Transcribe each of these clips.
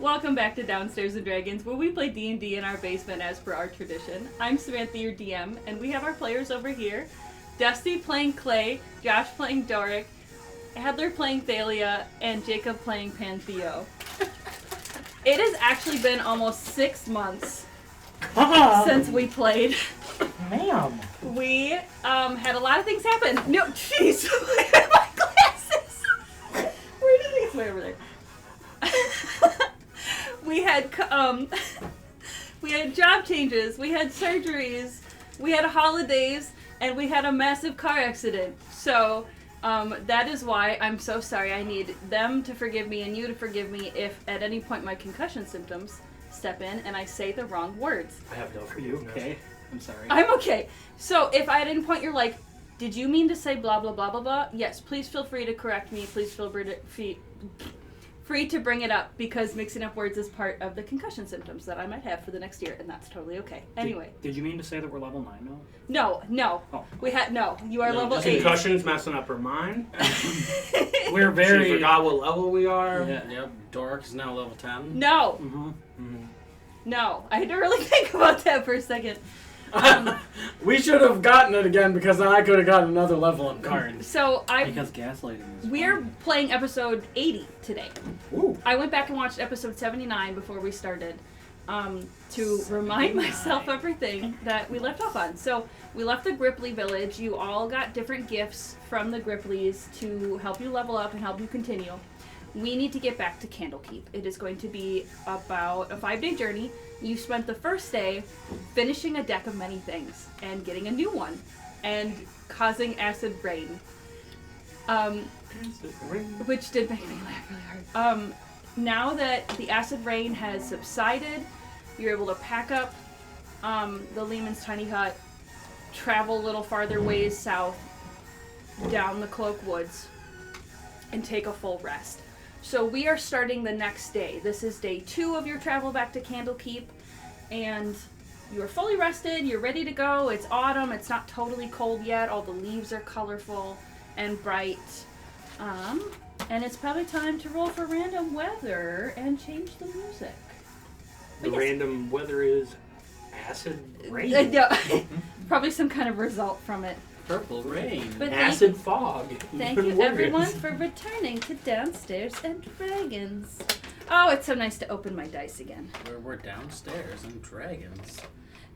Welcome back to Downstairs and Dragons, where we play D&D in our basement as per our tradition. I'm Samantha, your DM, and we have our players over here. Dusty playing Clay, Josh playing Doric, Adler playing Thalia, and Jacob playing Pantheo. It has actually been almost 6 months since we played. Ma'am. We had a lot of things happen. No, jeez, my glasses. Where did they? Way over there. We had job changes, we had surgeries, we had holidays, and we had a massive car accident. So that is why I'm so sorry. I need them to forgive me and you to forgive me if at any point my concussion symptoms step in and I say the wrong words. I have no forgiveness. Okay. I'm sorry. I'm okay. So if at any point you're like, did you mean to say blah blah blah blah blah? Yes, please feel free to correct me. Please feel free to bring it up, because mixing up words is part of the concussion symptoms that I might have for the next year, and that's totally okay. Anyway. Did you mean to say that we're level 9 now? No. Oh. You are level 8. Concussion's messing up her mind. We're very... She forgot what level we are. Yeah, yep. Doric is now level 10. No. Mm-hmm. Mm-hmm. No. I had to really think about that for a second. We should have gotten it again, because then I could have gotten another level up card. Because gaslighting is We're fun. playing episode 80 today. Ooh. I went back and watched episode 79 before we started to remind myself everything that we left off on. So we left the Grippli Village. You all got different gifts from the Gripplis to help you level up and help you continue. We need to get back to Candlekeep. It is going to be about a 5-day journey. You spent the first day finishing a deck of many things and getting a new one and causing acid rain. Which did make me laugh really hard. Now that the acid rain has subsided, you're able to pack up the Lehman's tiny hut, travel a little farther ways south down the Cloak Woods, and take a full rest. So we are starting the next day. This is day 2 of your travel back to Candlekeep, and you are fully rested, you're ready to go. It's autumn, it's not totally cold yet, all the leaves are colorful and bright. And it's probably time to roll for random weather and change the music. The random weather is acid rain. No, probably some kind of result from it. Purple rain. But Acid fog. Thank Even you worse. everyone for returning to Downstairs and Dragons. Oh, it's so nice to open my dice again. We're downstairs and dragons.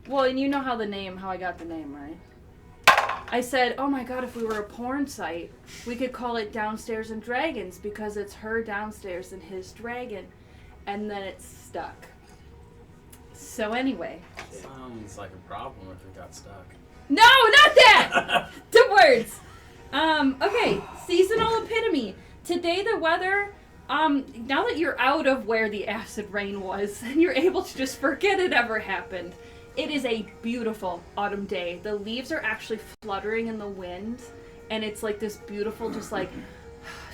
Well, and you know how I got the name, right? I said, oh my god, if we were a porn site, we could call it Downstairs and Dragons because it's her downstairs and his dragon. And then it's stuck. So anyway. Sounds like a problem if it got stuck. No, not that! The words! Okay, seasonal epitome. Today the weather, now that you're out of where the acid rain was, and you're able to just forget it ever happened, it is a beautiful autumn day. The leaves are actually fluttering in the wind, and it's like this beautiful, just like,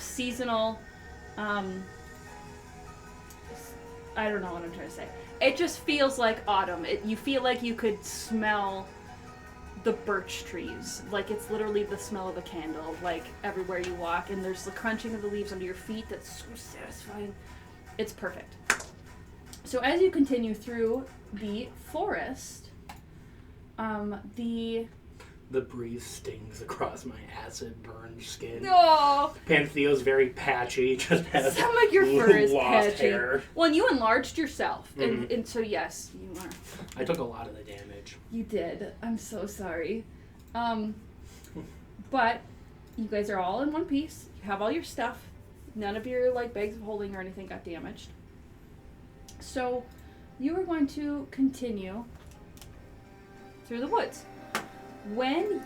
seasonal, I don't know what I'm trying to say. It just feels like autumn. You feel like you could smell the birch trees. Like, it's literally the smell of a candle, like, everywhere you walk, and there's the crunching of the leaves under your feet that's so satisfying. It's perfect. So as you continue through the forest, The breeze stings across my acid-burned skin. Oh, Pantheo's very patchy, just has some of your fur is lost patchy. hair. Well, and you enlarged yourself, Mhm. and so yes, you are. I took a lot of the damage. You did. I'm so sorry. But you guys are all in one piece. You have all your stuff. None of your bags of holding or anything got damaged. So you are going to continue through the woods. When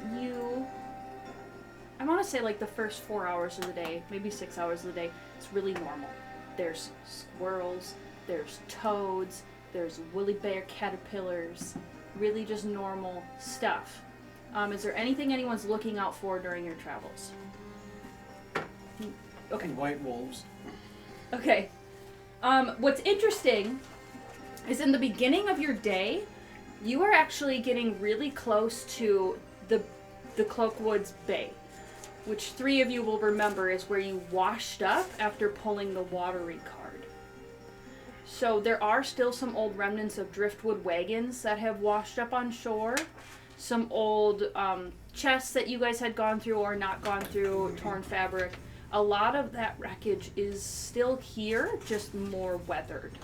I want to say the first 4 hours of the day, maybe 6 hours of the day, it's really normal. There's squirrels, there's toads, there's woolly bear caterpillars, really just normal stuff. Is there anything anyone's looking out for during your travels? Okay. White wolves. Okay. What's interesting is in the beginning of your day, you are actually getting really close to the Cloak Woods Bay, which 3 of you will remember is where you washed up after pulling the watery card. So there are still some old remnants of driftwood wagons that have washed up on shore. Some old chests that you guys had gone through or not gone through, torn fabric. A lot of that wreckage is still here, just more weathered.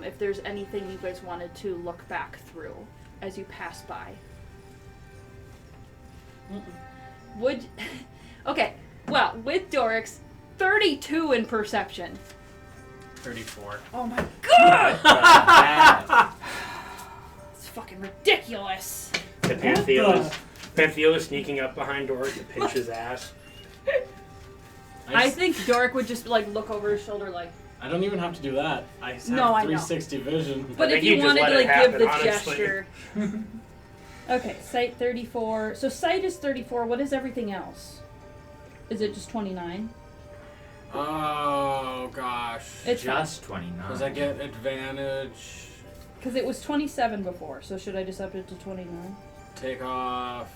If there's anything you guys wanted to look back through as you pass by. Would... Okay, well, with Dorix, 32 in perception. 34. Oh my god! It's fucking ridiculous. The Pantheon is sneaking up behind Doric to pinch his ass. I think Doric would just like look over his shoulder like... I don't even have to do that. I have 360 vision. But if you wanted to like give the gesture... Okay, sight 34. So sight is 34. What is everything else? Is it just 29? Oh gosh. It's just 29. Does I get advantage? Because it was 27 before, so should I just up it to 29? Take off,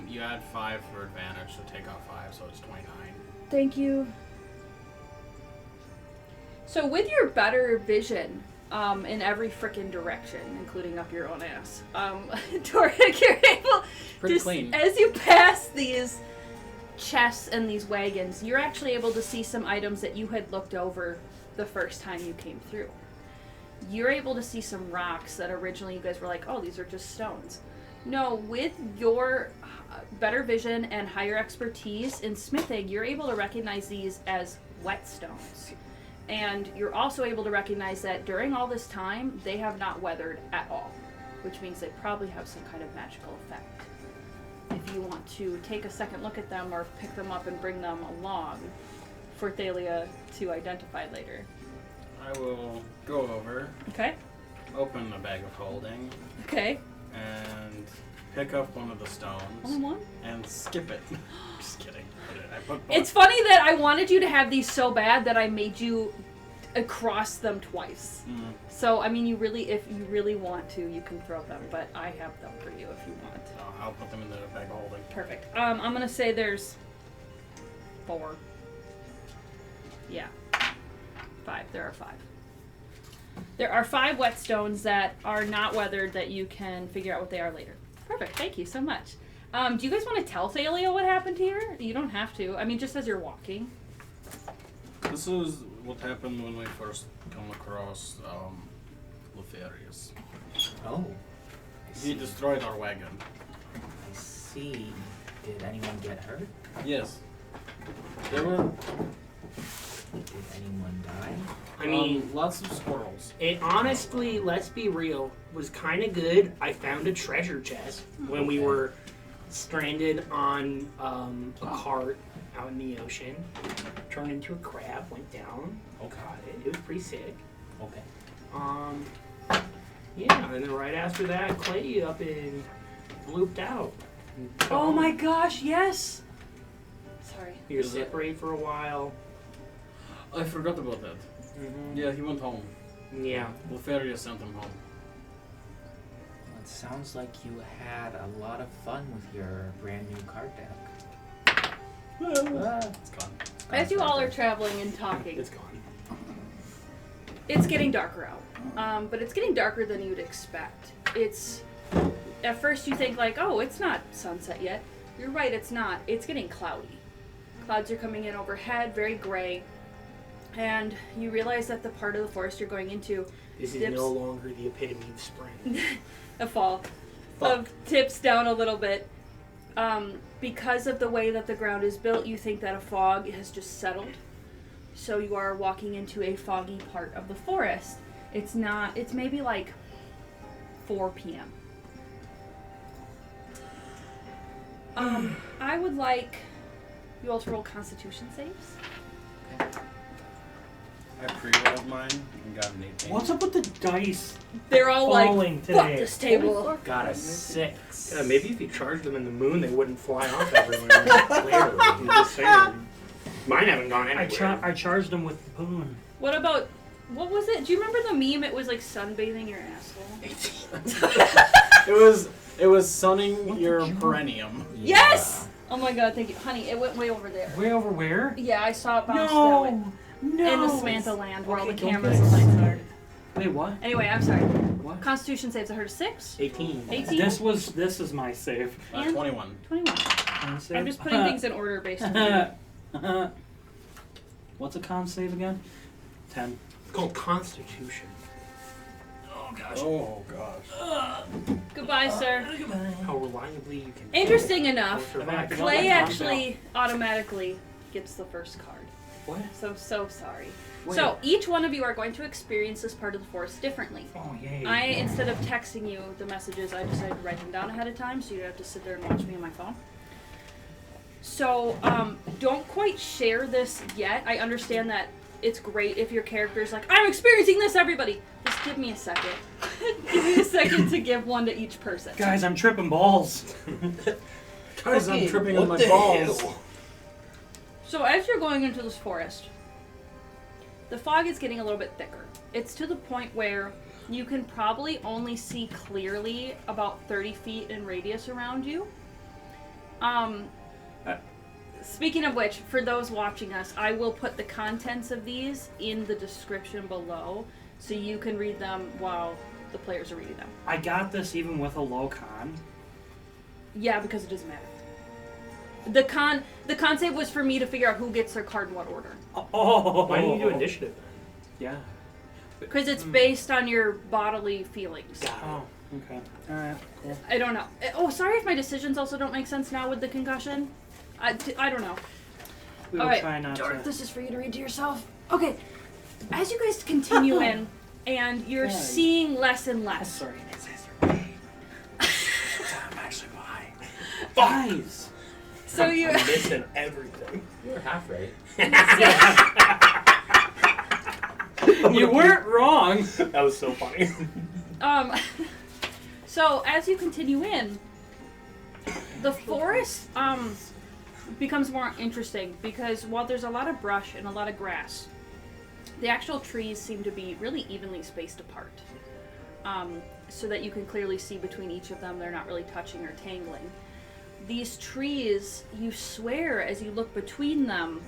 you add 5 for advantage, so take off 5, so it's 29. Thank you. So with your better vision, in every frickin' direction, including up your own ass, Doric, you're able Pretty to, clean. as you pass these chests and these wagons, you're actually able to see some items that you had looked over the first time you came through. You're able to see some rocks that originally you guys were like, oh, these are just stones. No, with your better vision and higher expertise in smithing, you're able to recognize these as whetstones. And you're also able to recognize that during all this time, they have not weathered at all, which means they probably have some kind of magical effect. If you want to take a second look at them or pick them up and bring them along for Thalia to identify later. I will go over, Okay? open the bag of holding, Okay. and pick up one of the stones. Only one? And skip it. Just kidding. I put It's funny that I wanted you to have these so bad that I made you cross them twice. Mm. So, I mean, if you really want to, you can throw them, but I have them for you if you want. I'll put them in the bag of holding. Perfect. I'm gonna say there's 4. Yeah. 5. There are 5. There are 5 whetstones that are not weathered that you can figure out what they are later. Perfect. Thank you so much. Do you guys want to tell Thalia what happened here? You don't have to. I mean, just as you're walking. This is what happened when we first come across Lefarius. Oh. He destroyed our wagon. I see. Did anyone get hurt? Yes. There were... Did anyone die? I mean, lots of squirrels. it honestly, let's be real, was kind of good. I found a treasure chest when we were stranded on a cart out in the ocean. Turned into a crab, went down, got it. It was pretty sick. Okay. Yeah, and then right after that, Clay up and blooped out. Oh my gosh, yes! Sorry. We were separated for a while. I forgot about that. Mm-hmm. Yeah, he went home. Yeah. Lefarius sent him home. Well, it sounds like you had a lot of fun with your brand new card deck. It's gone. As you all are traveling and talking, It's gone. it's getting darker out. But it's getting darker than you'd expect. It's... At first you think like, oh, it's not sunset yet. You're right, it's not. It's getting cloudy. Clouds are coming in overhead, very gray. And you realize that the part of the forest you're going into This is no longer the epitome of spring. a fall of tips down a little bit. Because of the way that the ground is built, you think that a fog has just settled. So you are walking into a foggy part of the forest. It's maybe like 4 p.m. I would like you all to roll Constitution saves. Okay. I pre-rolled mine and got an 18. What's up with the dice? They're all falling like, today? fuck this table. Got a 6. Yeah, maybe if you charged them in the moon, they wouldn't fly off everywhere. Later, I'm just saying. Mine haven't gone anywhere. I charged them with the poon. What about, what was it? Do you remember the meme? It was like sunbathing your asshole. It was sunning your perennium. Yeah. Yes! Oh my god, thank you. Honey, it went way over there. Way over where? Yeah, I saw it bounce that way. No! In the Samantha land where all the Okay, don't cameras get and lights are. what? Anyway, I'm sorry. What? Constitution saves. I heard a 6. 18. 18. This is my save. And 21. 21. I'm just putting things in order based on you. What's a con save again? 10. It's called Constitution. Oh gosh. Oh gosh. Goodbye, sir. How reliably you can. Interesting enough, survive. Clay actually automatically gets the first card. What? So sorry. Wait. So each one of you are going to experience this part of the forest differently. Oh yay. Instead of texting you the messages, I decided to write them down ahead of time, so you don't have to sit there and watch me on my phone. So, don't quite share this yet. I understand that it's great if your character's like, I'm experiencing this, everybody! Just give me a second. Give me a second to give one to each person. Guys, I'm tripping balls. Guys, I'm tripping on my the balls. hell? So as you're going into this forest, the fog is getting a little bit thicker. It's to the point where you can probably only see clearly about 30 feet in radius around you. Speaking of which, for those watching us, I will put the contents of these in the description below, so you can read them while the players are reading them. I got this even with a low con. Yeah, because it doesn't matter. The con save was for me to figure out who gets their card in what order. Oh. Why don't you do initiative then? Yeah. Because it's based on your bodily feelings. Oh. Okay. All right. Cool. I don't know. Oh, sorry if my decisions also don't make sense now with the concussion. I don't know. We will All right, try not Dork, to. this is for you to read to yourself. Okay, as you guys continue in, and you're seeing less and less. Sorry, I'm actually behind. Guys. So you. I'm missing everything. You were half right. You weren't wrong. That was so funny. So as you continue in, the forest becomes more interesting because while there's a lot of brush and a lot of grass, the actual trees seem to be really evenly spaced apart. So that you can clearly see between each of them, they're not really touching or tangling. These trees, you swear as you look between them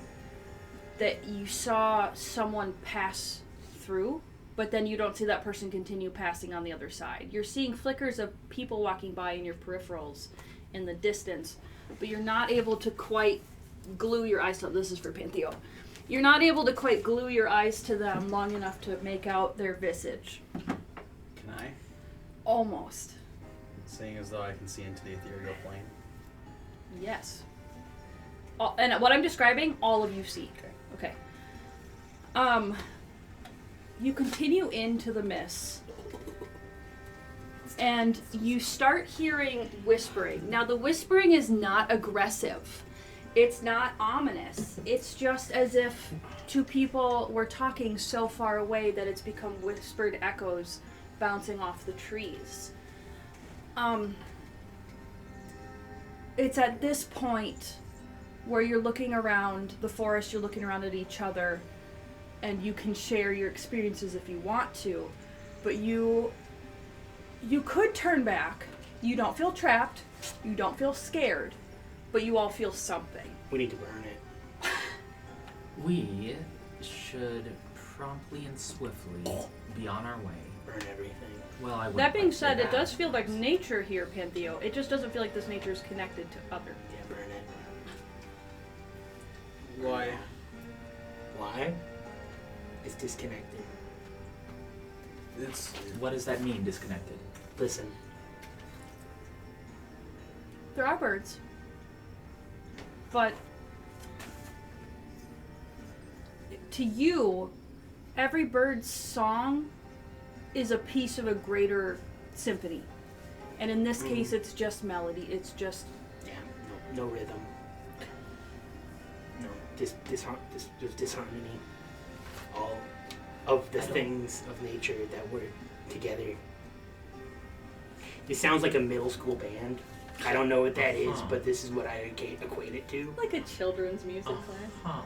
that you saw someone pass through, but then you don't see that person continue passing on the other side. You're seeing flickers of people walking by in your peripherals in the distance, but you're not able to quite glue your eyes to them. This is for Pantheo. You're not able to quite glue your eyes to them long enough to make out their visage. Can I? Almost. Seeing as though I can see into the ethereal plane. Yes. And what I'm describing, all of you see. Okay. You continue into the mist, and you start hearing whispering. Now, the whispering is not aggressive. It's not ominous. It's just as if two people were talking so far away that it's become whispered echoes bouncing off the trees. It's at this point where you're looking around the forest, you're looking around at each other, and you can share your experiences if you want to, but you could turn back. You don't feel trapped, you don't feel scared, but you all feel something. We need to burn it. We should promptly and swiftly be on our way. Burn everything. Well, I wouldn't That being like to say said, it that. does feel like nature here, Pantheo. It just doesn't feel like this nature is connected to other. Yeah, burn it. Why? Why? It's disconnected. It's What does that mean, disconnected? Listen. There are birds. But to you, every bird's song is a piece of a greater symphony. And in this case, it's just melody. It's just... Yeah, no rhythm. No disharmony. All of the things of nature that work together. It sounds like a middle school band. I don't know what that is, but this is what I equate it to. like a children's music class. Huh.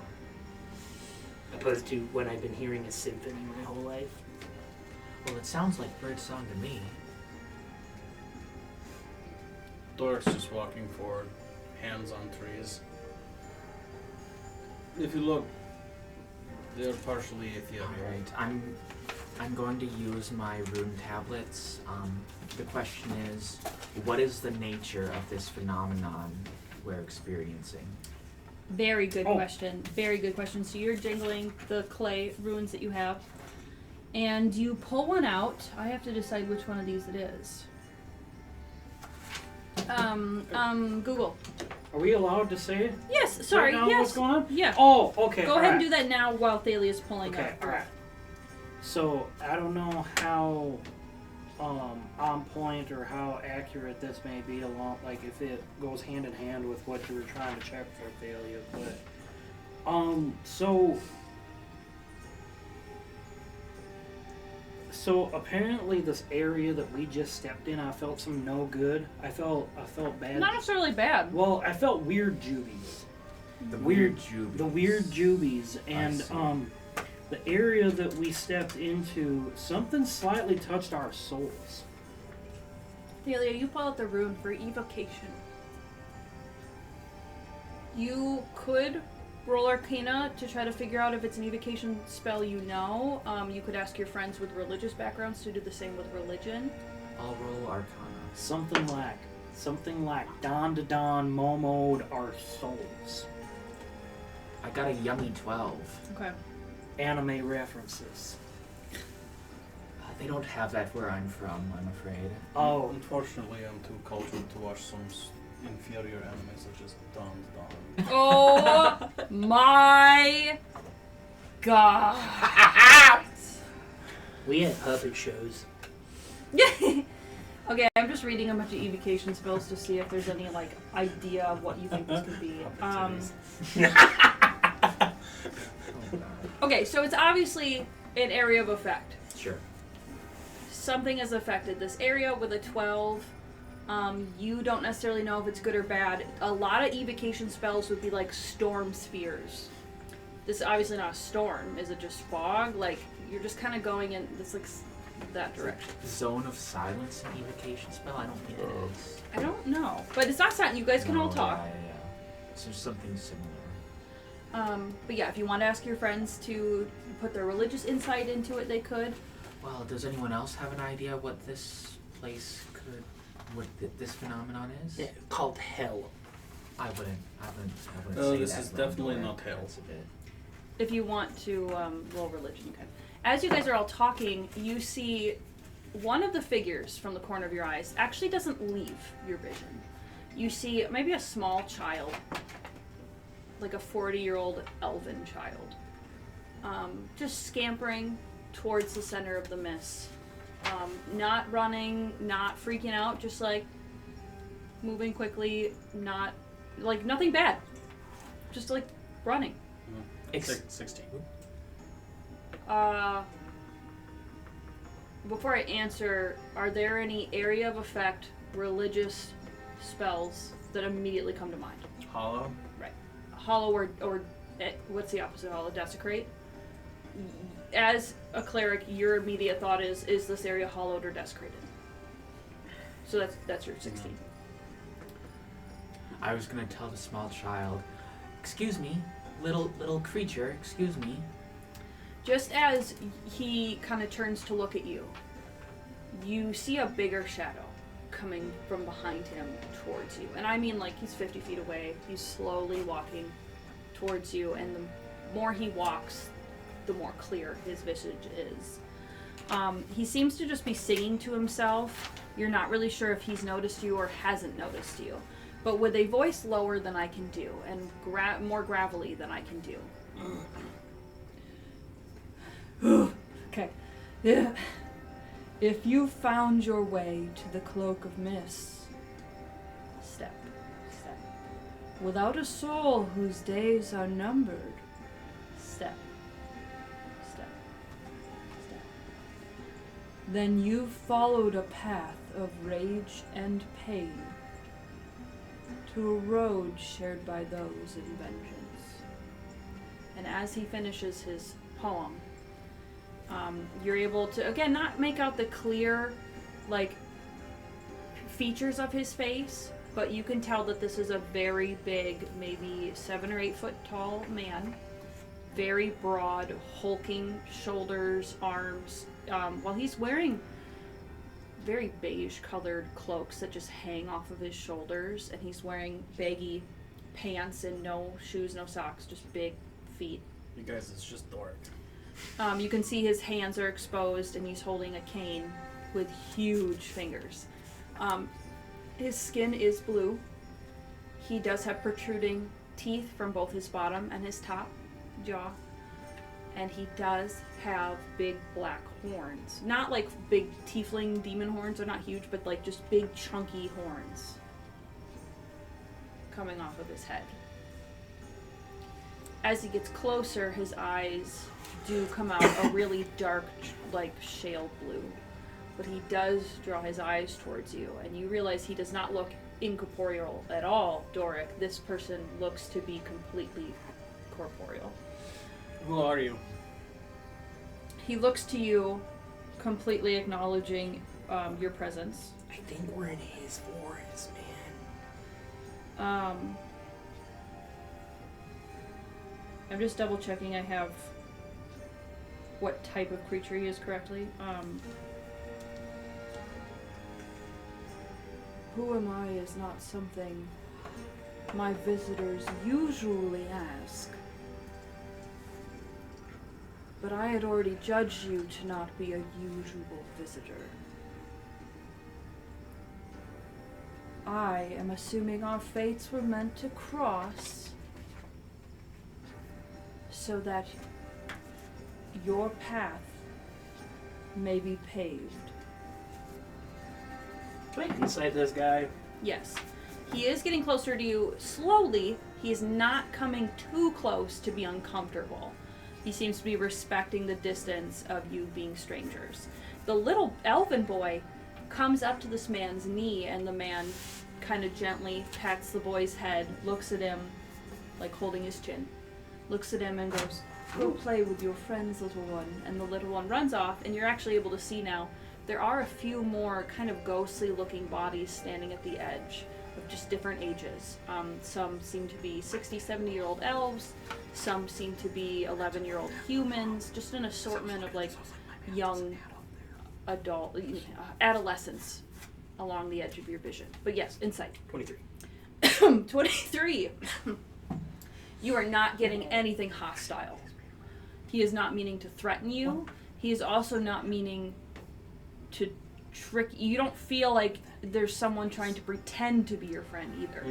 Opposed to when I've been hearing a symphony my whole life. Well, it sounds like bird song to me. Dork's just walking forward, hands on trees. If you look, they're partially ethereal. Alright, I'm I'm going to use my rune tablets. The question is, what is the nature of this phenomenon we're experiencing? Very good question. Very good question. So you're jingling the clay runes that you have, and you pull one out. I have to decide which one of these it is. Google. Are we allowed to say Yes, sorry, right now yes. what's going on? Yeah. Oh, okay. Go ahead and do that now while Thalia's pulling Okay, up. alright. So, I don't know how on point or how accurate this may be along, like if it goes hand in hand with what you were trying to check for Thalia, but so apparently this area that we just stepped in, I felt some no good. I felt bad. Not necessarily bad. Well, I felt weird jubies. The Weird jubies. The weird jubies, and see. the area that we stepped into, something slightly touched our souls. Thalia, you pull out the rune for evocation. You could roll Arcana to try to figure out if it's an evocation spell you know. You could ask your friends with religious backgrounds to do the same with religion. I'll roll Arcana. Something like dawn to dawn momoed our souls. I got a yummy 12. Okay. Anime references. They don't have that where I'm from, I'm afraid. Oh, Unfortunately, I'm too cultured to watch some inferior anime such as Don. Oh my god. We had puppet shows. Okay, I'm just reading a bunch of evocation spells to see if there's any like idea of what you think this could be. Okay, so it's obviously an area of effect. Sure. Something has affected this area with a 12. You don't necessarily know if it's good or bad. A lot of evocation spells would be like storm spheres. This is obviously not a storm. Is it just fog? Like, you're just kind of going in this like that direction. Zone of silence and evocation spell? I don't think it is. I don't know. But it's not silent. You guys can all talk. Yeah. So something similar. But yeah, if you want to ask your friends to put their religious insight into it, they could. Well, does anyone else have an idea what this place could, this phenomenon is? Yeah, called hell. I wouldn't Oh, say this that, is but I'm definitely aware not hell. that's a bit. If you want to roll religion, you can. As you guys are all talking, you see one of the figures from the corner of your eyes actually doesn't leave your vision. You see maybe a small child, like a 40-year-old elven child, just scampering towards the center of the mist. Not running, not freaking out, just like moving quickly, not like nothing bad. Just like running. 16. Before I answer, are there any area of effect religious spells that immediately come to mind? Hollow. Hollow or what's the opposite of hollow? Desecrate? As a cleric, your immediate thought is this area hollowed or desecrated? So that's your 16. I was gonna tell the small child, excuse me, little creature, excuse me. Just as he kind of turns to look at you, you see a bigger shadow coming from behind him towards you. And I mean like he's 50 feet away. He's slowly walking towards you, and the more he walks, the more clear his visage is. He seems to just be singing to himself. You're not really sure if he's noticed you or hasn't noticed you. But with a voice lower than I can do, and more gravelly than I can do. Okay. Yeah. If you found your way to the Cloak of Mist, step. Without a soul whose days are numbered, step. Then you've followed a path of rage and pain to a road shared by those in vengeance. And as he finishes his poem, you're able to, again, not make out the clear, like, features of his face, but you can tell that this is a very big, maybe 7 or 8 foot tall man. very broad, hulking shoulders, arms, while he's wearing very beige-colored cloaks that just hang off of his shoulders, and he's wearing baggy pants and no shoes, no socks, just big feet. You guys, it's just Doric. You can see his hands are exposed, and he's holding a cane with huge fingers. His skin is blue. He does have protruding teeth from both his bottom and his top jaw. And he does have big black horns. Not like big tiefling demon horns, they're not huge, but like just big chunky horns coming off of his head. As he gets closer, his eyes do come out a really dark, like shale blue. But he does draw his eyes towards you, and you realize he does not look incorporeal at all, Doric. This person looks to be completely corporeal. Who are you? He looks to you, completely acknowledging your presence. I think we're in his forest, man. I'm just double checking I have what type of creature he is correctly. Who am I is not something my visitors usually ask. But I had already judged you to not be a usual visitor. I am assuming our fates were meant to cross so that your path may be paved. Wait inside this guy. Yes. He is getting closer to you slowly. He is not coming too close to be uncomfortable. He seems to be respecting the distance of you being strangers. The little elven boy comes up to this man's knee, and the man kind of gently pats the boy's head, looks at him, like holding his chin, looks at him and goes, "Go play with your friends, little one." And the little one runs off, and you're actually able to see now there are a few more kind of ghostly looking bodies standing at the edge of just different ages. Some seem to be 60, 70-year-old elves, some seem to be 11-year-old humans, just an assortment of like young adult, adolescents along the edge of your vision. But yes, insight. 23. 23. You are not getting anything hostile. He is not meaning to threaten you. He is also not meaning to trick you. You don't feel like there's someone trying to pretend to be your friend either.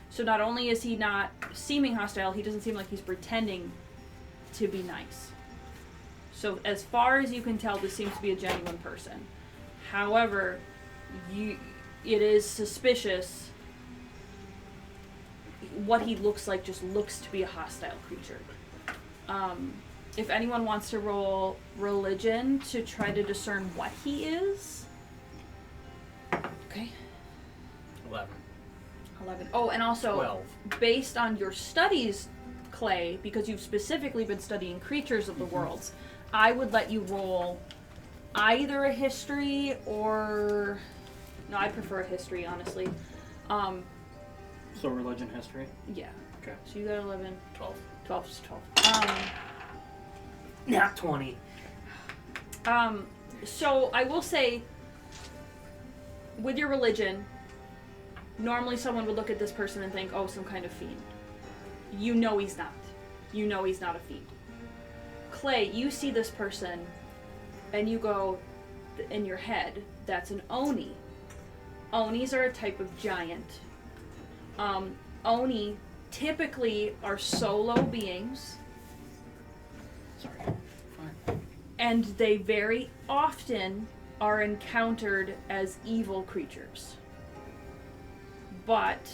So not only is he not seeming hostile, he doesn't seem like he's pretending to be nice. So as far as you can tell, this seems to be a genuine person. However, it is suspicious. What he looks like just looks to be a hostile creature. If anyone wants to roll religion to try to discern what he is. Okay. 11. Oh, and also 12. based on your studies, Clay, because you've specifically been studying creatures of the worlds, I would let you roll either a history or... No, I prefer a history, honestly. So religion, history? Yeah. Okay. So you got 11. 12. 12 is 12. Not 20. So I will say, with your religion, normally someone would look at this person and think, oh, some kind of fiend. You know he's not. You know he's not a fiend. Clay, you see this person, and you go, in your head, that's an Oni. Onis are a type of giant. Oni typically are solo beings. Sorry. Fine. And they very often are encountered as evil creatures. But,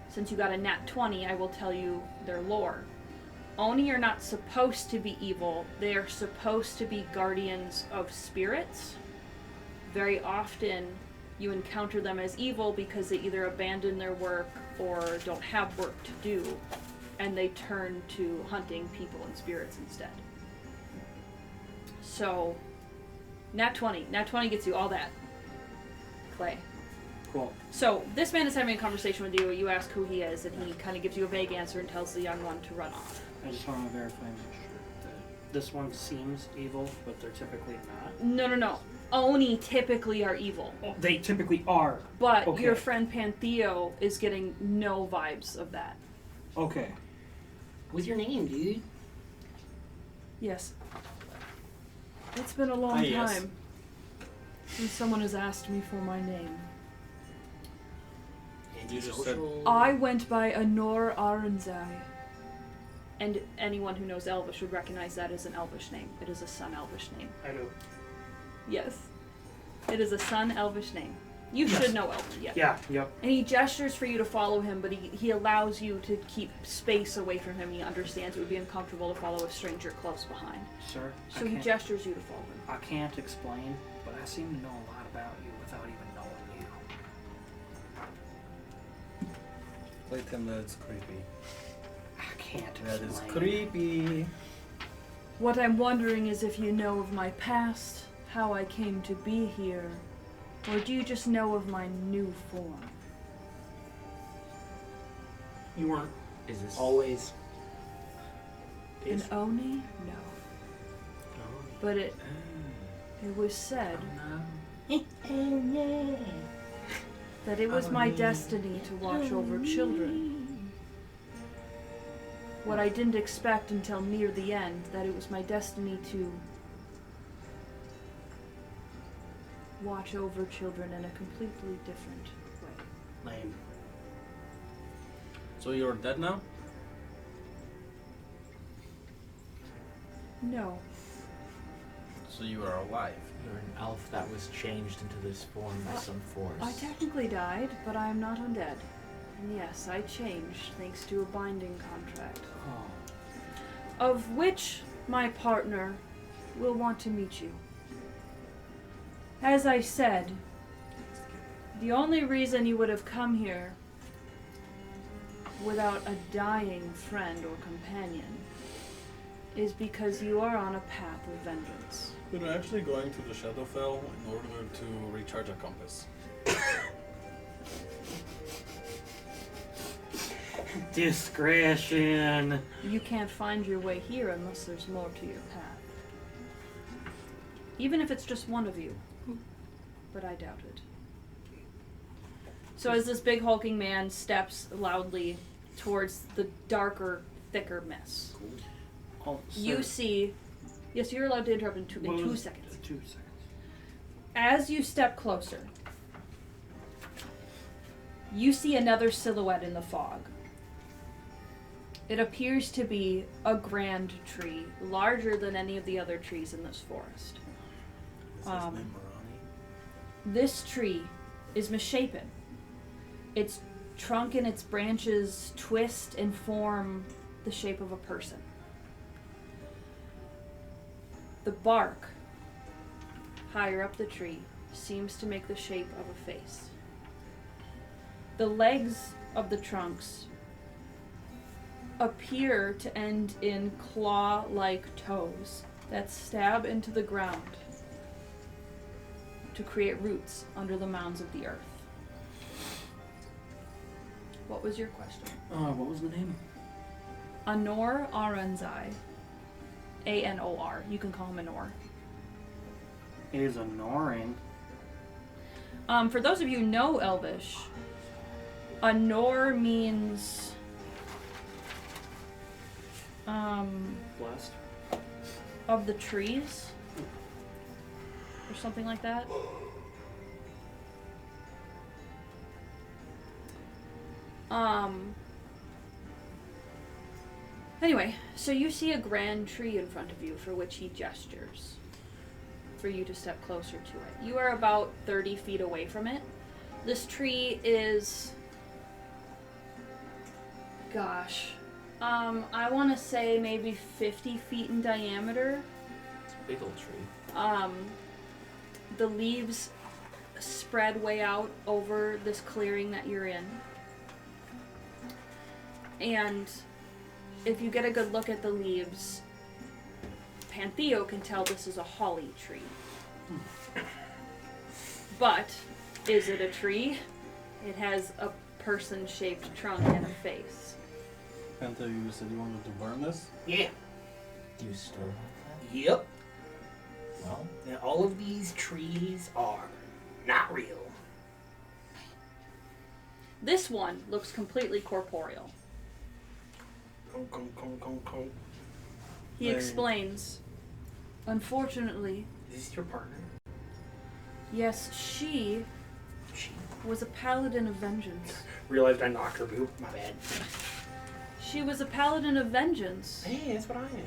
since you got a nat 20, I will tell you their lore. Oni are not supposed to be evil. They are supposed to be guardians of spirits. Very often, you encounter them as evil because they either abandon their work or don't have work to do, and they turn to hunting people and spirits instead. So, nat 20. Nat 20 gets you all that. Clay. Cool. So, this man is having a conversation with you. You ask who he is, and he kind of gives you a vague answer and tells the young one to run off. I just want to verify and make sure. this one seems evil, but they're typically not. No. Oni typically are evil. Oh, they typically are. But Okay. your friend Pantheo is getting no vibes of that. Okay. What's your name, dude? Yes. It's been a long yes. time since someone has asked me for my name. You just said- I went by Anor Arenzai. And anyone who knows Elvish would recognize that as an Elvish name. It is a Sun Elvish name. I do. Yes. It is a Sun Elvish name. You Yes. should know Elvish, yeah. Yeah, yep. And he gestures for you to follow him, but he allows you to keep space away from him. He understands it would be uncomfortable to follow a stranger close behind. Sir, So he gestures you to follow him. I can't explain, but I seem to know a lot about you without even knowing you. Wait him, that's creepy. I can't That is explain. creepy. What I'm wondering is if you know of my past, how I came to be here, or do you just know of my new form? You weren't Is this always. An Oni? No. But it was said that it was my destiny to watch over children. What I didn't expect until near the end, that it was my destiny to watch over children in a completely different way. Lame. So you're dead now? No. So you are alive. You're an elf that was changed into this form by some force. I technically died, but I am not undead. And yes, I changed thanks to a binding contract, Oh. of which my partner will want to meet you. As I said, the only reason you would have come here without a dying friend or companion is because you are on a path of vengeance. We're actually going to the Shadowfell in order to recharge a compass. Discretion. You can't find your way here unless there's more to your path. Even if it's just one of you. But I doubt it. So as this big hulking man steps loudly towards the darker, thicker mess, Oh, you sir. see... Yes, you're allowed to interrupt in two seconds. 2 seconds. As you step closer, you see another silhouette in the fog. It appears to be a grand tree, larger than any of the other trees in this forest. Is his name Ronnie? This tree is misshapen. Its trunk and its branches twist and form the shape of a person. The bark, higher up the tree, seems to make the shape of a face. The legs of the trunks appear to end in claw-like toes that stab into the ground to create roots under the mounds of the earth. What was your question? What was the name? Anor Arenzai. A-N-O-R. You can call him Anor. It is annoying. For those of you who know Elvish, Anor means Blessed. of the trees or something like that. Anyway, so you see a grand tree in front of you for which he gestures for you to step closer to it. You are about 30 feet away from it. This tree is, gosh, I want to say maybe 50 feet in diameter. It's a big old tree. The leaves spread way out over this clearing that you're in. And if you get a good look at the leaves, Pantheo can tell this is a holly tree. But, is it a tree? It has a person-shaped trunk and a face. Penta, you said you wanted to burn this? Yeah. You still Yep. Well, And all of these trees are not real. This one looks completely corporeal. He Then- explains, unfortunately, Is this your partner? yes, she She was a paladin of vengeance. realized I knocked her boot. My bad. She was a paladin of vengeance Hey, that's what I am.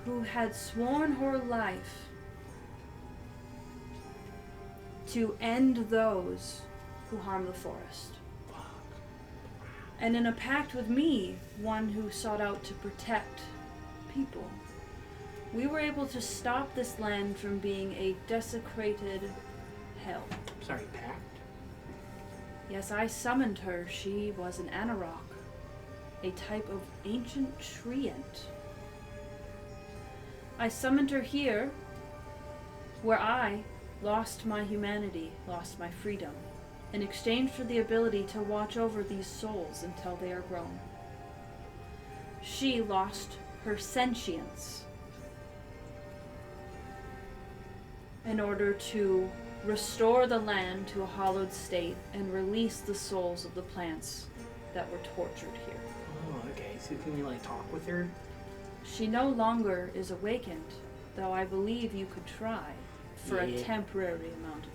who had sworn her life to end those who harm the forest. And in a pact with me, one who sought out to protect people, we were able to stop this land from being a desecrated hell. Sorry, pact. Yes, I summoned her. She was an Anarok, a type of ancient treant. I summoned her here, where I lost my humanity, lost my freedom, in exchange for the ability to watch over these souls until they are grown. She lost her sentience in order to restore the land to a hallowed state and release the souls of the plants that were tortured here. Oh, okay. So can we like talk with her? She no longer is awakened, though I believe you could try for a Yeah. temporary amount of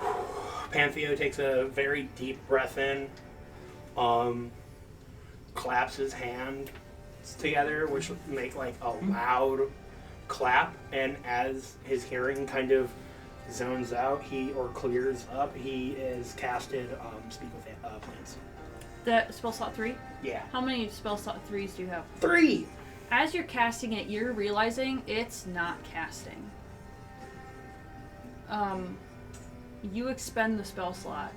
time. Pantheo takes a very deep breath in, claps his hands together, which make like a loud clap, and as his hearing kind of zones out, or clears up, he is casted Speak with Plants. The spell slot 3? Yeah. How many spell slot 3s do you have? 3! As you're casting it, you're realizing it's not casting. You expend the spell slot,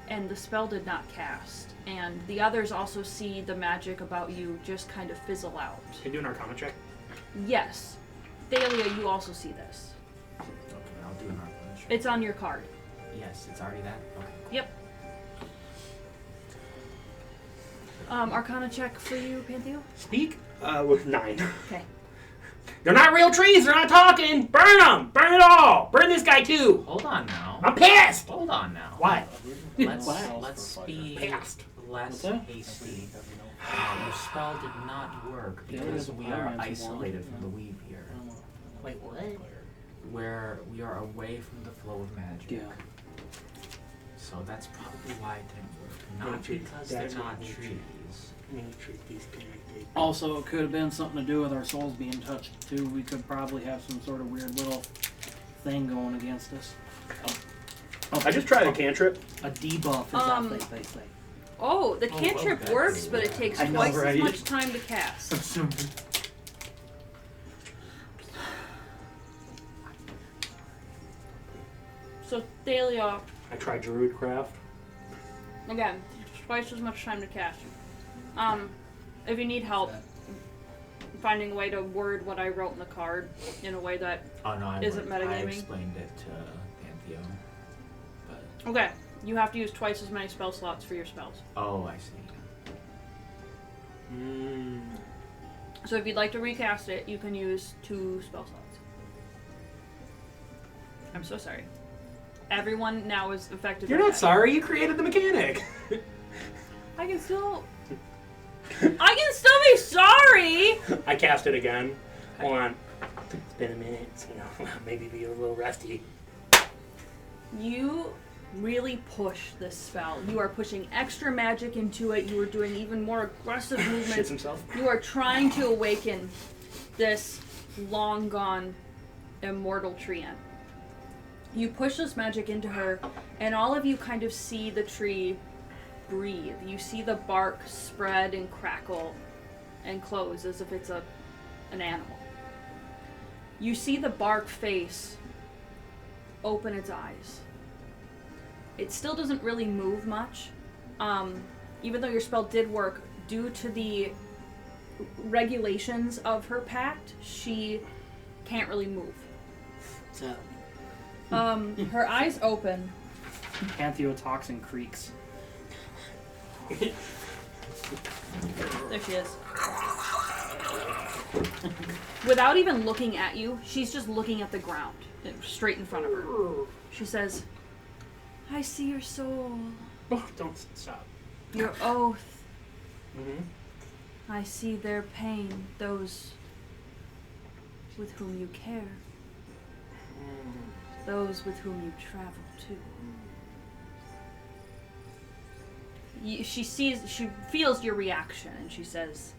and the spell did not cast. And the others also see the magic about you just kind of fizzle out. Can you do an Arcana check? Yes. Thalia, you also see this. okay, I'll do an Arcana check. It's on your card. Yes, it's already that? Okay. Yep. Arcana check for you, Pantheo? Speak? With 9. Okay. They're not real trees, they're not talking! Burn them! Burn it all! Burn this guy too! Hold on now. I'm pissed! Hold on now. What? Let's be Pissed. less that? hasty. Your spell did not work because we are isolated from the weave here. Wait, what? Where we are away from the flow of magic. Yeah. So that's probably why it didn't work. Not Nature- because that's they're what not nature- trees. Nature disconnected. Also, it could have been something to do with our souls being touched too. We could probably have some sort of weird little thing going against us. I just tried a cantrip. A debuff is that they say. Oh, the Oh, cantrip okay. works, but it takes I know, twice right? as much time to cast. So, Thalia, I tried Druidcraft. again, twice as much time to cast. If you need help finding a way to word what I wrote in the card in a way that... Oh no, I Isn't I metagaming? explained it to Pantheo. But Okay, you have to use twice as many spell slots for your spells. oh, I see. So if you'd like to recast it, you can use 2 spell slots. I'm so sorry. Everyone now is affected You're by not that. sorry, you created the mechanic. I can still be sorry! I cast it again. Hold on. It's been a minute, so maybe be a little rusty. You really push this spell. You are pushing extra magic into it. You are doing even more aggressive Shits movements. himself. You are trying to awaken this long gone immortal treant. You push this magic into her, and all of you kind of see the tree breathe. You see the bark spread and crackle and close as if it's an animal. You see the bark face open its eyes. It still doesn't really move much, even though your spell did work. Due to the regulations of her pact, she can't really move. So, Her eyes open. Pantheotoxin creaks. There she is. Without even looking at you, she's just looking at the ground, straight in front of her. She says, I see your soul, Oh, don't stop. your oath. Mm-hmm. I see their pain, those with whom you care, those with whom you travel to. She feels your reaction, and she says,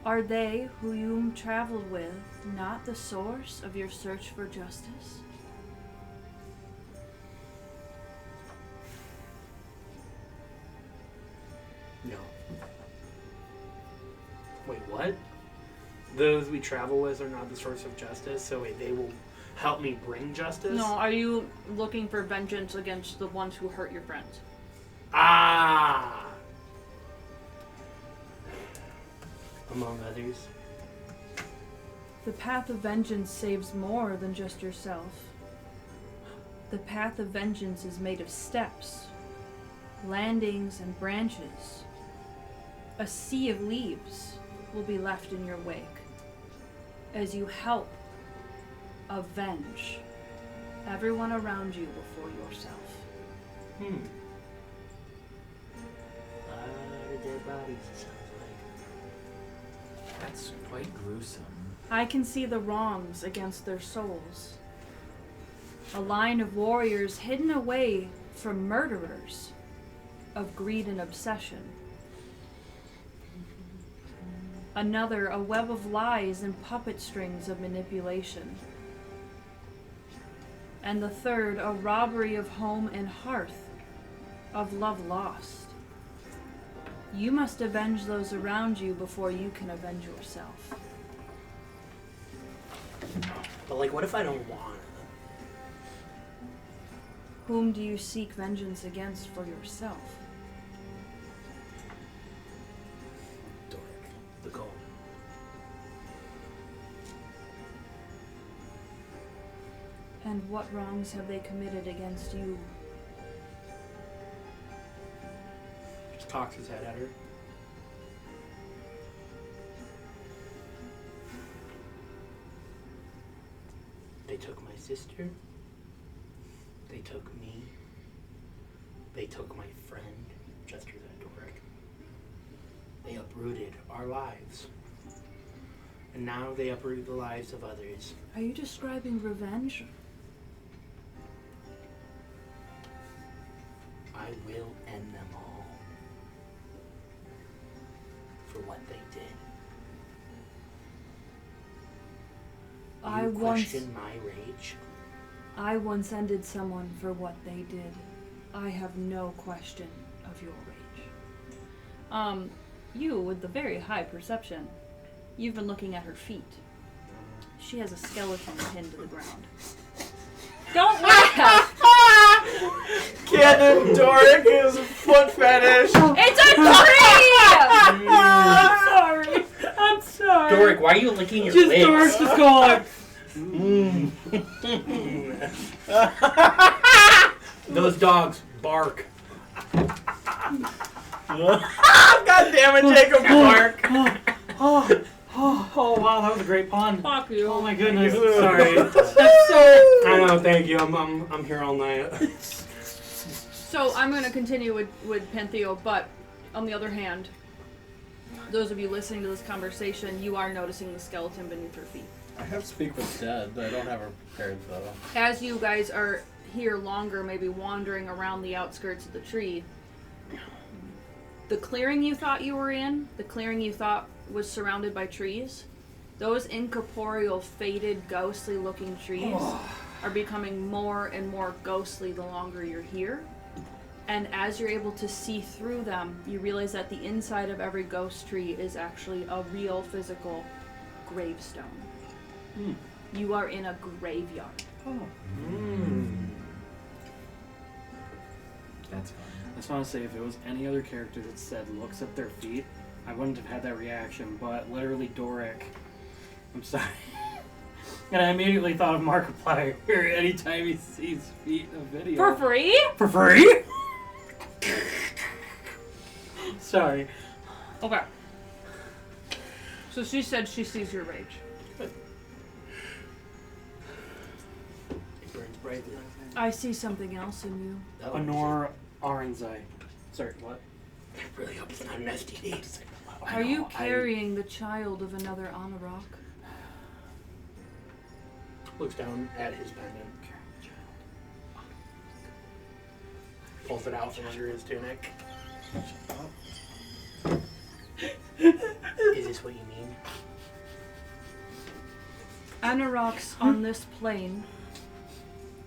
are they who you traveled with not the source of your search for justice? No. Wait, what? Those we travel with are not the source of justice, so wait, they will help me bring justice? No, are you looking for vengeance against the ones who hurt your friends? Ah! Among others. The path of vengeance saves more than just yourself. The path of vengeance is made of steps, landings, and branches. A sea of leaves will be left in your wake as you help avenge everyone around you before yourself. A lot of dead bodies, it sounds like. That's quite gruesome. I can see the wrongs against their souls. A line of warriors hidden away from murderers of greed and obsession. Another, a web of lies and puppet strings of manipulation. And the third, a robbery of home and hearth, of love lost. You must avenge those around you before you can avenge yourself. But like, what if I don't want it? Whom do you seek vengeance against for yourself? The goal. And what wrongs have they committed against you? Just cocks his head at her. They took my sister. They took me. They took my friend, gestures at Doric. They uprooted our lives. And now they uproot the lives of others. Are you describing revenge? I will end them all. For what they did. You question my rage? I once ended someone for what they did. I have no question of your rage. You, with the very high perception, you've been looking at her feet. She has a skeleton pinned to the ground. Don't laugh! Get Doric is foot fetish. It's a tree! I'm sorry. Doric, why are you licking your Just lips? Doric just going. Those dogs bark. God damn it, Jacob Clark. Oh, wow, that was a great pun. Fuck you. Oh my goodness. Sorry. That's so... I know, thank you. I'm here all night. So I'm going to continue with Pantheo, but on the other hand, those of you listening to this conversation, you are noticing the skeleton beneath your feet. I have Speak with Dead, but I don't have her prepared though. As you guys are here longer, maybe wandering around the outskirts of the tree, the clearing you thought you were in, the clearing you thought was surrounded by trees, those incorporeal, faded, ghostly looking trees are becoming more and more ghostly the longer you're here. And as you're able to see through them, you realize that the inside of every ghost tree is actually a real physical gravestone. You are in a graveyard. That's fun. I just want to say, if it was any other character that said looks at their feet, I wouldn't have had that reaction, but literally Doric. I'm sorry. And I immediately thought of Markiplier anytime he sees feet in a video. For free? For free? Sorry. Okay. So So she said she sees your rage. It burns brightly. I see something else in you. Oh, Honor Arenzai. Sorry, what? I really hope it's not an STD. Are you carrying the child of another Anurok? Looks down at his pendant. Pulls it out from under his tunic. Is this what you mean? Anuroks on this plane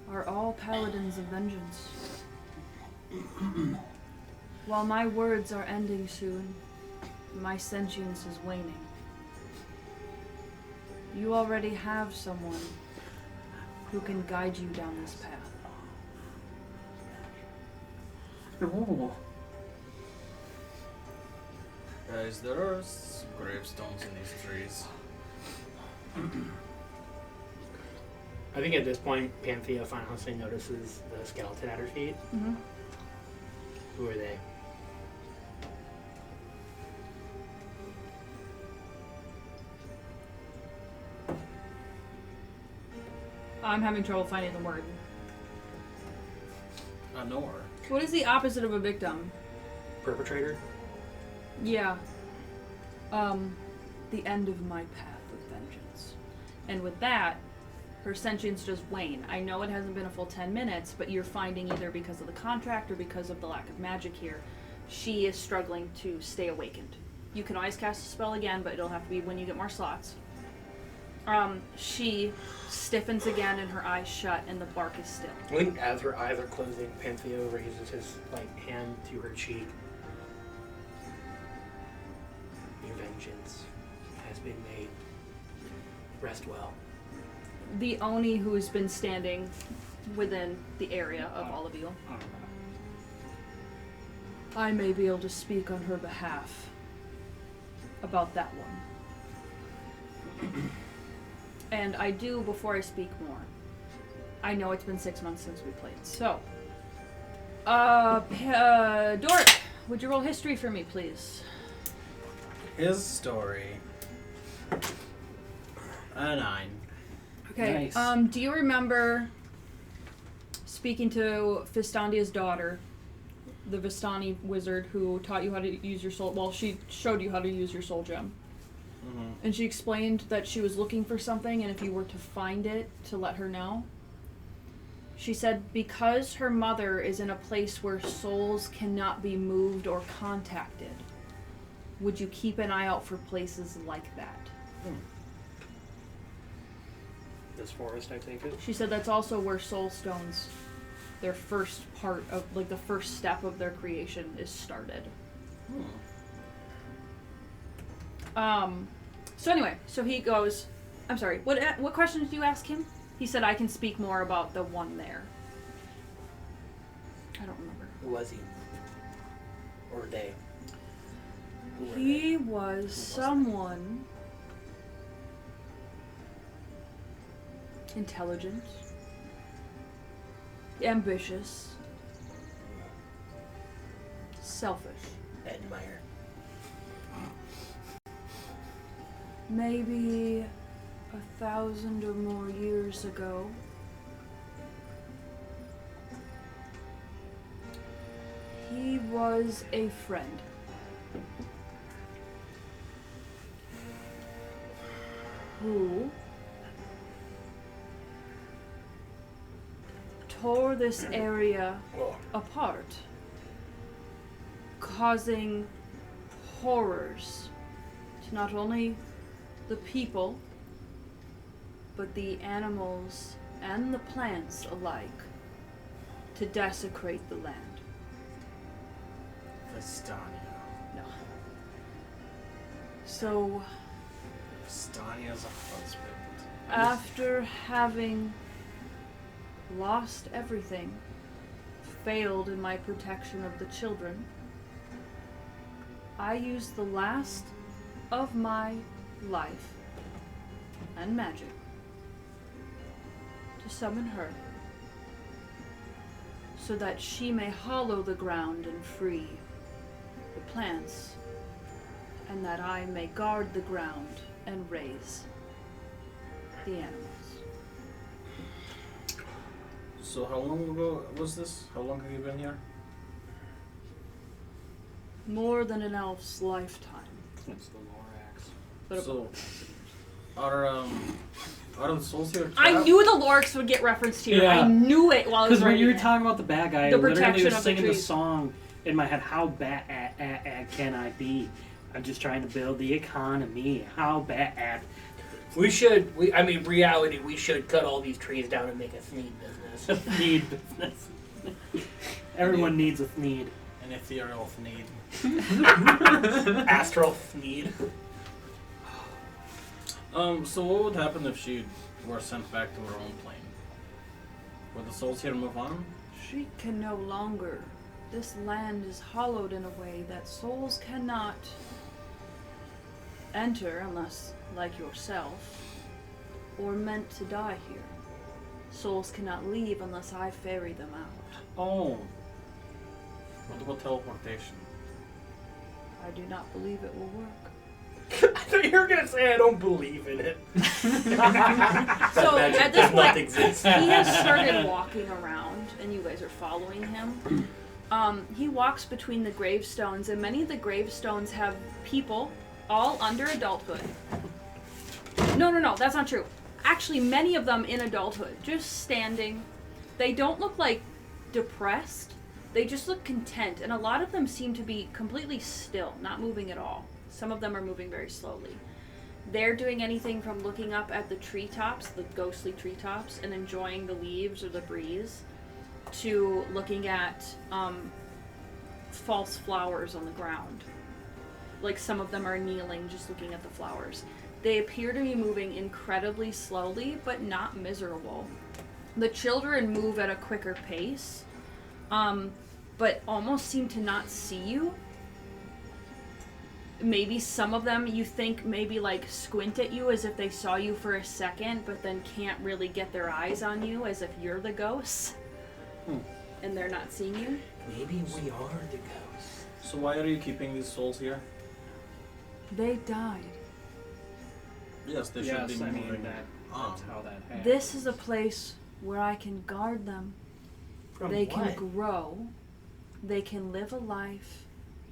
are all paladins of vengeance. While my words are ending soon, my sentience is waning. You already have someone who can guide you down this path. No. Guys, there are gravestones in these trees. I think at this point, Panthea finally notices the skeleton at her feet. Mm-hmm. Who are they? I'm having trouble finding the word. I know her. What is the opposite of a victim? Perpetrator? Yeah. The end of my path of vengeance. And with that, her sentience just wane. I know it hasn't been a full 10 minutes, but you're finding either because of the contract or because of the lack of magic here, she is struggling to stay awakened. You can always cast a spell again, but it'll have to be when you get more slots. She stiffens again and her eyes shut and the bark is still. I think as her eyes are closing, Panthea raises his hand to her cheek. Your vengeance has been made. Rest well. The Oni who's been standing within the area of all of you, I may be able to speak on her behalf about that one. And I do, before I speak more, I know it's been 6 months since we played, so Doric, would you roll history for me, please? His story. A 9. Okay, Nice. do you remember speaking to Fistandia's daughter, the Vistani wizard who taught you how to use your soul, well, she showed you how to use your soul gem. Mm-hmm. And she explained that she was looking for something, and if you were to find it, to let her know. She said because her mother is in a place where souls cannot be moved or contacted, would you keep an eye out for places like that? This forest, I take it? She said that's also where soul stones, their first part of, like the first step of their creation is started. So anyway, so he goes, I'm sorry, what question did you ask him? He said I can speak more about the one there. I don't remember. Who was he? Or they? Who were He was someone intelligent, ambitious, selfish. they? Admire. Maybe 1,000 or more years ago, he was a friend. Who tore this area apart, causing horrors to not only the people, but the animals and the plants alike, to desecrate the land. Vistania. No. So, Vistania's a husband. after having lost everything, failed in my protection of the children, I used the last of my life and magic to summon her, so that she may hollow the ground and free the plants and that I may guard the ground and raise the animals. So how long ago was this? How long have you been here? More than an elf's lifetime. It's the Lorax. But So are the souls here trapped? I knew the Lorx would get referenced here. Yeah. I knew it while I was Because when writing you were it. talking about the bad guy, The I literally protection was of the singing the trees. song in my head. How bad can I be? I'm just trying to build the economy. How bad? We should. Reality. We should cut all these trees down and make a Thneed business. Need business. Everyone needs a need. An ethereal need. Astral Thneed. So what would happen if she were sent back to her own plane? Would the souls here move on? She can no longer. This land is hollowed in a way that souls cannot enter unless, like yourself, or meant to die here. Souls cannot leave unless I ferry them out. Oh. What about teleportation? I do not believe it will work. I thought you were gonna say I don't believe in it. So magic at this does not point, exist. he has started walking around, and you guys are following him. He walks between the gravestones, and many of the gravestones have people, all under adulthood. No, that's not true. Actually, many of them in adulthood, just standing. They don't look like depressed. They just look content, and a lot of them seem to be completely still, not moving at all. Some of them are moving very slowly. They're doing anything from looking up at the treetops, the ghostly treetops, and enjoying the leaves or the breeze, to looking at false flowers on the ground. Like some of them are kneeling, just looking at the flowers. They appear to be moving incredibly slowly, but not miserable. The children move at a quicker pace, but almost seem to not see you. Maybe some of them you think maybe like squint at you as if they saw you for a second, but then can't really get their eyes on you as if you're the ghosts. And they're not seeing you. Maybe we are the ghosts. So why are you keeping these souls here? They died. Yes, they should be moving on. That's how that happens. This is a place where I can guard them. From They what? can grow, they can live a life,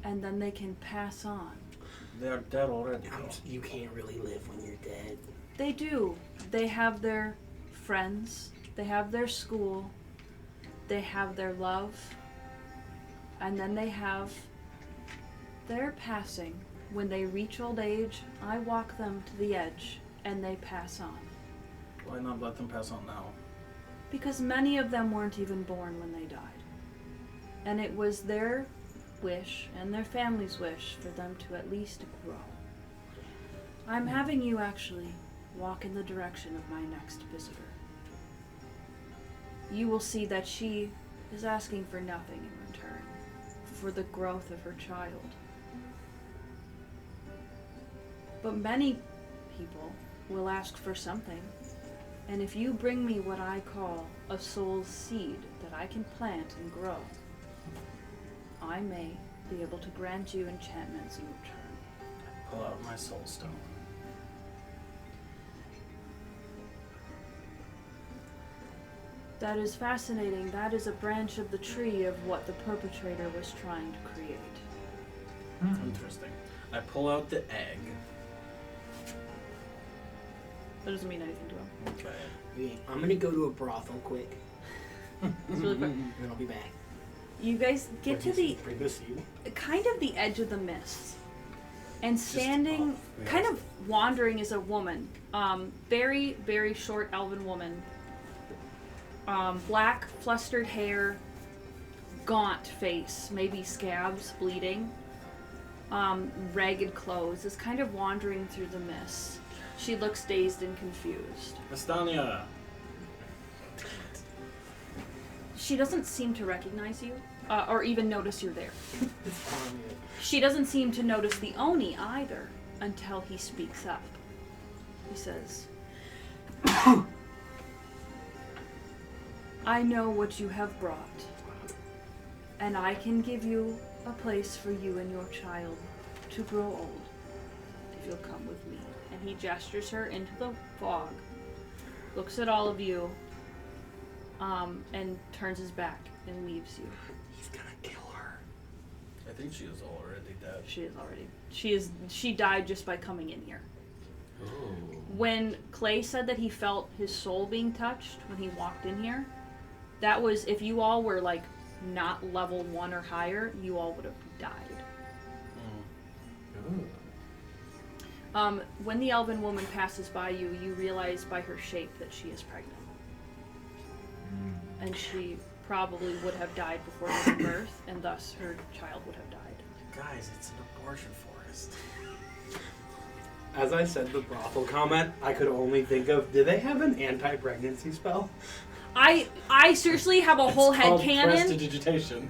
and then they can pass on. They are dead already. You can't really live when you're dead. They do. They have their friends, they have their school, they have their love, and then they have their passing. When they reach old age, I walk them to the edge, and they pass on. Why not let them pass on now? Because many of them weren't even born when they died. And it was their wish, and their family's wish, for them to at least grow. I'm having you actually walk in the direction of my next visitor. You will see that she is asking for nothing in return, for the growth of her child. But many people will ask for something, and if you bring me what I call a soul's seed that I can plant and grow, I may be able to grant you enchantments in return. Pull out my soul stone. That is fascinating. That is a branch of the tree of what the perpetrator was trying to create. Interesting. I pull out the egg. That doesn't mean anything to him. Okay. Okay, I'm gonna go to a brothel quick, It's really quick. and I'll be back. You guys get to the Bring the seed. kind of the edge of the mist, and standing, kind of wandering, is a woman. Very, very short elven woman. Black, flustered hair, gaunt face, maybe scabs, bleeding. Ragged clothes, is kind of wandering through the mist. She looks dazed and confused. Estania! She doesn't seem to recognize you, or even notice you're there. It's fine. She doesn't seem to notice the Oni either, until he speaks up. He says, I know what you have brought, and I can give you a place for you and your child to grow old. if you'll come with me. And he gestures her into the fog, looks at all of you, and turns his back and leaves you. He's gonna kill her. I think she is already dead. She died just by coming in here. Oh. When Clay said that he felt his soul being touched when he walked in here, that was, if you all were like not level 1 or higher, you all would have died. When the elven woman passes by you, you realize by her shape that she is pregnant. And she probably would have died before giving birth, and thus her child would have died. Guys, it's an abortion forest. As I said the brothel comment, I could only think of, do they have an anti-pregnancy spell? I seriously have a whole head cannon. Prestidigitation.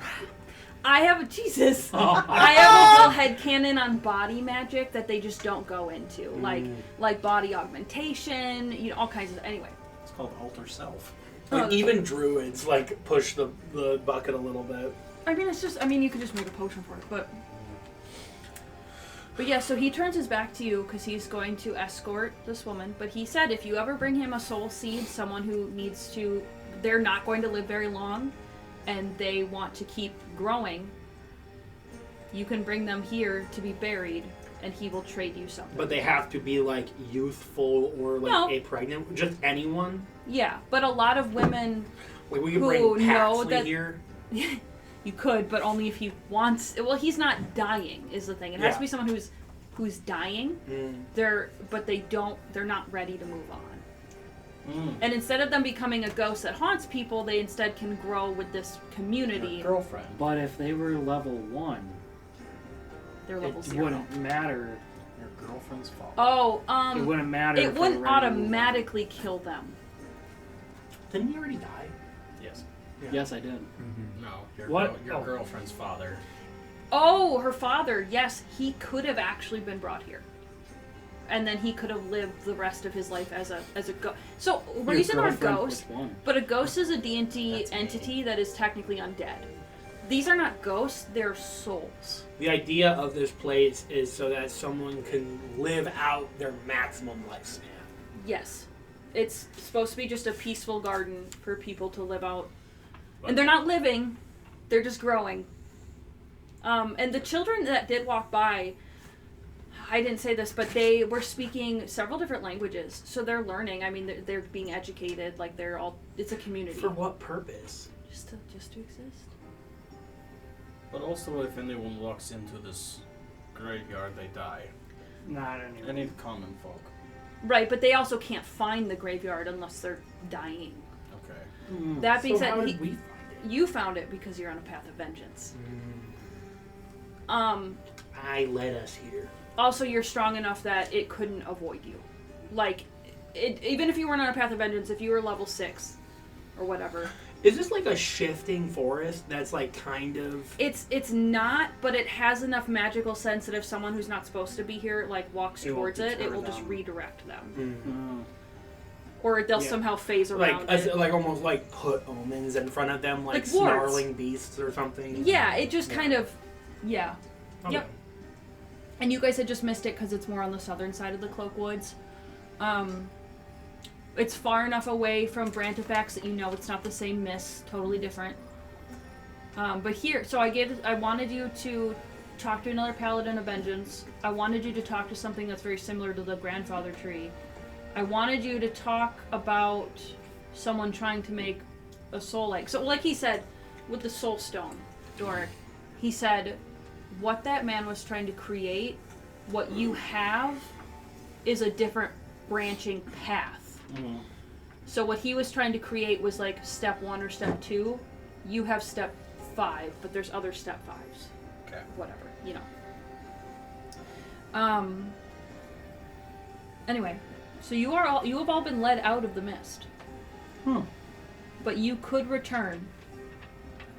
I have a Jesus. Oh. I have a whole head cannon on body magic that they just don't go into, like body augmentation, all kinds of. Anyway, It's called alter self. Like even druids like push the bucket a little bit. I mean, it's just. I mean, you could just make a potion for it, but yeah. So he turns his back to you because he's going to escort this woman. But he said, if you ever bring him a soul seed, someone who needs to, they're not going to live very long, and they want to keep growing, you can bring them here to be buried, and he will trade you something. But they have to be like youthful or like No. a pregnant, just anyone. Yeah, but a lot of women, Like we could Who bring know Paxley that- here. you could, but only if he wants. Well, he's not dying is the thing. It has Yeah. to be someone who's dying. They're not ready to move on. And instead of them becoming a ghost that haunts people, they instead can grow with this community. Your girlfriend. But if they were level 1, They're level it 0. wouldn't matter. Your girlfriend's fault. Oh, It wouldn't matter. it if they were wouldn't ready to move on. automatically kill them. Didn't he already die? Yes. Yes, I did. No, your What? your Oh. girlfriend's father. Oh, her father. Yes, he could have actually been brought here. And then he could have lived the rest of his life as a ghost. So we're Your using the word girlfriend, ghost, which one? but a ghost is a D&D That's me. entity that is technically undead. These are not ghosts; they're souls. The idea of this place is so that someone can live out their maximum lifespan. Yes, it's supposed to be just a peaceful garden for people to live out, and they're not living; they're just growing. And the children that did walk by, I didn't say this, but they were speaking several different languages, so they're learning. I mean, they're being educated. Like they're all. It's a community. For what purpose? Just to exist. But also, if anyone walks into this graveyard, they die. Not anymore. Any common folk. Right, but they also can't find the graveyard unless they're dying. Okay. That being So how said, did we find it? you found it because you're on a path of vengeance. I led us here. Also, you're strong enough that it couldn't avoid you. Like, even if you weren't on a path of vengeance, if you were level 6 or whatever. Is this like a shifting forest that's like kind of... It's not, but it has enough magical sense that if someone who's not supposed to be here like walks It will towards it, it deter will just them. redirect them. Mm. Or they'll Yeah. somehow phase around Like, it. like almost like put omens in front of them, like Like wards. snarling beasts or something. Yeah, it just kind of, yeah. Okay. Yep. And you guys had just missed it because it's more on the southern side of the Cloak Woods. It's far enough away from Brantifax that you know it's not the same mist, totally different. But here, so I wanted you to talk to another Paladin of Vengeance. I wanted you to talk to something that's very similar to the Grandfather Tree. I wanted you to talk about someone trying to make a soul egg. So like he said, with the soul stone, Doric, he said, what that man was trying to create, what you have, is a different branching path. So what he was trying to create was like step 1 or step 2. You have step 5, but there's other step 5s. Okay. Whatever, you know. Anyway, so you have all been led out of the mist. But you could return.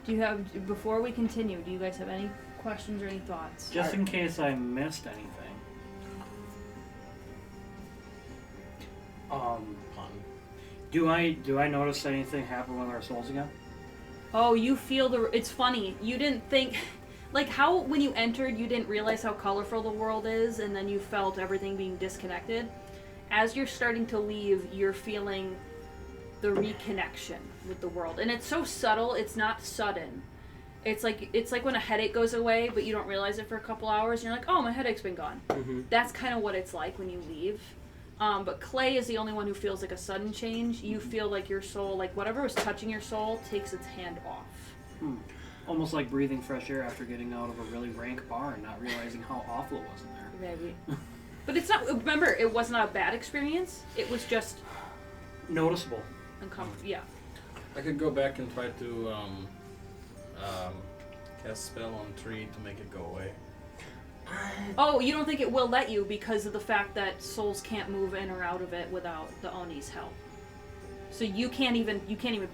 Do you have, before we continue, do you guys have any questions or any thoughts? Just in case I missed anything. Pun. Do I notice anything happen with our souls again? Oh, you feel it's funny. You didn't think, like how when you entered you didn't realize how colorful the world is, and then you felt everything being disconnected. As you're starting to leave, you're feeling the reconnection with the world, and it's so subtle. It's not sudden. It's like when a headache goes away, but you don't realize it for a couple hours, and you're like, oh, my headache's been gone. Mm-hmm. That's kind of what it's like when you leave. But Clay is the only one who feels like a sudden change. You feel like your soul, like whatever was touching your soul, takes its hand off. Almost like breathing fresh air after getting out of a really rank bar and not realizing how awful it was in there. Maybe. But it's not, remember, it was not a bad experience. It was just Noticeable. uncomfortable. Yeah. I could go back and try to cast spell on tree to make it go away. Oh, you don't think it will let you because of the fact that souls can't move in or out of it without the Oni's help. So you can't even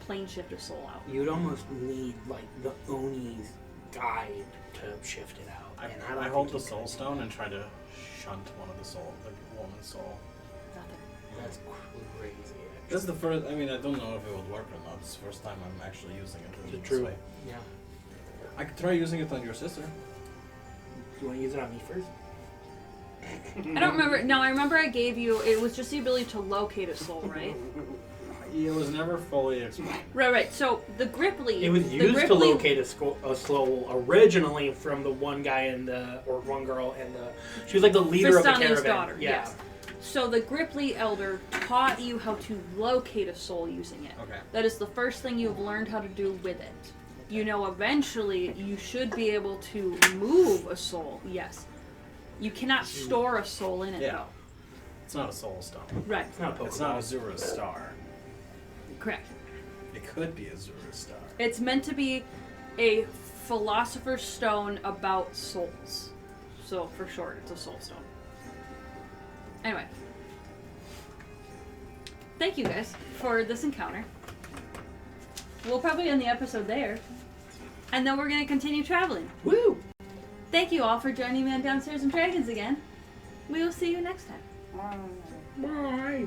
plane shift a soul out. You'd almost need like the Oni's guide to shift it out. And I don't hold think the you soul could. stone and try to shunt one of the woman's soul. Nothing. That's crazy. This is the first. I mean, I don't know if it would work or not. It's the first time I'm actually using it in this True. way. Yeah. I could try using it on your sister. You want to use it on me first? I don't remember. No, I remember I gave you. It was just the ability to locate a soul, right? It was never fully explained. Right. So the Grippli. It was the used to Grippli- locate a soul originally from the one guy or one girl and she was like the leader of the Vistania's caravan. daughter. Yeah. Yes. So the Grippli Elder taught you how to locate a soul using it. Okay. That is the first thing you've learned how to do with it. You know, eventually you should be able to move a soul. Yes. You cannot store a soul in it, Yeah. though. It's not a soul stone. Right. It's not a Pokemon. It's not Azura's star. Correct. It could be Azura's star. It's meant to be a philosopher's stone about souls. So, for short, it's a soul stone. Anyway. Thank you guys for this encounter. We'll probably end the episode there. And then we're going to continue traveling. Woo! Thank you all for joining me on Downstairs and Dragons again. We will see you next time. Bye.